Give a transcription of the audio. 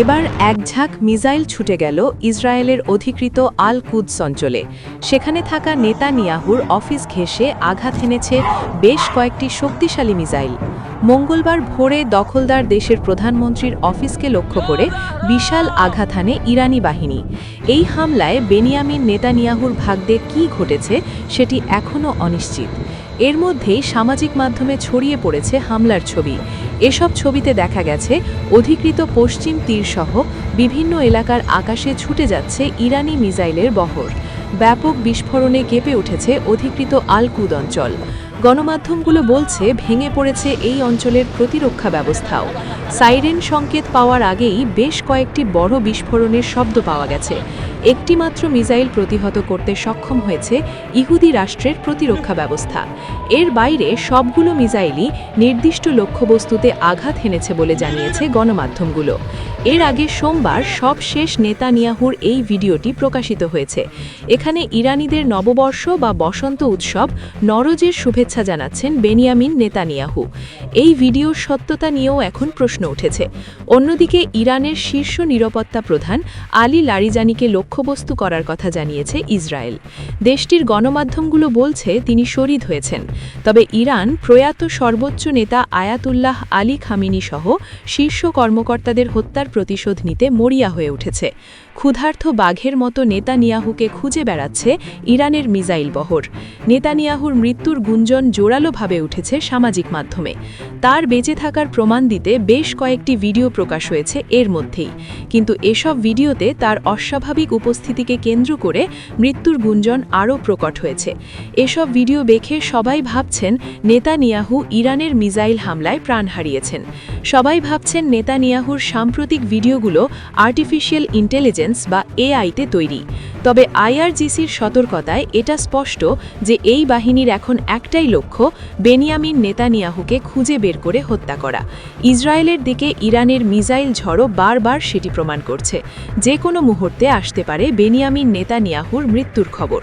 এবার একঝাঁক মিসাইল ছুটে গেল ইসরায়েলের অধিকৃত আল কুদস অঞ্চলে। সেখানে থাকা নেতানিয়াহুর অফিস ঘেঁষে আঘাত এনেছে বেশ কয়েকটি শক্তিশালী মিসাইল। মঙ্গলবার ভোরে দখলদার দেশের প্রধানমন্ত্রীর অফিসকে লক্ষ্য করে বিশাল আঘাত হানে ইরানি বাহিনী। এই হামলায় বেনিয়ামিন নেতানিয়াহুর ভাগ্যে কী ঘটেছে সেটি এখনও অনিশ্চিত। এর মধ্যেই সামাজিক মাধ্যমে ছড়িয়ে পড়েছে হামলার ছবি। এসব ছবিতে দেখা গেছে অধিকৃত পশ্চিম তীরসহ বিভিন্ন এলাকার আকাশে ছুটে যাচ্ছে ইরানি মিসাইলের বহর। ব্যাপক বিস্ফোরণে কেঁপে উঠেছে অধিকৃত আল কুদ অঞ্চল। গণমাধ্যমগুলো বলছে ভেঙে পড়েছে এই অঞ্চলের প্রতিরক্ষা ব্যবস্থাও। সাইরেন সংকেত পাওয়ার আগেই বেশ কয়েকটি বড় বিস্ফোরণের শব্দ পাওয়া গেছে। একটিমাত্র মিসাইল প্রতিহত করতে সক্ষম হয়েছে ইহুদি রাষ্ট্রের প্রতিরক্ষা ব্যবস্থা। এর বাইরে সবগুলো মিসাইলই নির্দিষ্ট লক্ষ্যবস্তুতে আঘাত হেনেছে বলে জানিয়েছে গণমাধ্যমগুলো। এর আগে সোমবার সবশেষ নেতানিয়াহুর এই ভিডিওটি প্রকাশিত হয়েছে। এখানে ইরানিদের নববর্ষ বা বসন্ত উৎসব নরজের শুভেচ্ছা জানাচ্ছেন বেনিয়ামিন নেতানিয়াহু। এই ভিডিওর সত্যতা নিয়েও এখন প্রশ্ন উঠেছে। অন্যদিকে ইরানের শীর্ষ নিরাপত্তা প্রধান আলী লারিজানিকে লক্ষ্যবস্তু করার কথা জানিয়েছে ইসরায়েল। দেশটির গণমাধ্যমগুলো বলছে তিনি শহীদ হয়েছেন। তবে ইরান প্রয়াত সর্বোচ্চ নেতা আয়াতুল্লাহ আলী খামিনি সহ শীর্ষ কর্মকর্তাদের হত্যার প্রতিশোধ নিতে মরিয়া হয়ে উঠেছে। ক্ষুধার্ত বাঘের মতো নেতানিয়াহুকে খুঁজে বেড়াচ্ছে ইরানের মিসাইল বহর। নেতানিয়াহুর মৃত্যুর গুঞ্জন জোরালোভাবে উঠেছে সামাজিক মাধ্যমে। তার বেঁচে থাকার প্রমাণ দিতে বেশ কয়েকটি ভিডিও প্রকাশ হয়েছে এর মধ্যেই। কিন্তু এসব ভিডিওতে তার অস্বাভাবিক উপস্থিতিকে কেন্দ্র করে মৃত্যুর গুঞ্জন আরও প্রকট হয়েছে। এসব ভিডিও দেখে সবাই ভাবছেন নেতানিয়াহু ইরানের মিসাইল হামলায় প্রাণ হারিয়েছেন। সবাই ভাবছেন নেতানিয়াহুর সাম্প্রতিক ভিডিওগুলো আর্টিফিশিয়াল ইন্টেলিজেন্স বা এআইতে তৈরি। তবে আইআরজিসির সতর্কতায় এটা স্পষ্ট যে এই বাহিনীর এখন একটাই লক্ষ্য, বেনিয়ামিন নেতানিয়াহুকে খুঁজে বের করে হত্যা করা। ইসরায়েলের দিকে ইরানের মিসাইল ঝড়ো বারবার সেটি প্রমাণ করছে। যে কোনো মুহূর্তে আসতে পারে বেনিয়ামিন নেতানিয়াহুর মৃত্যুর খবর।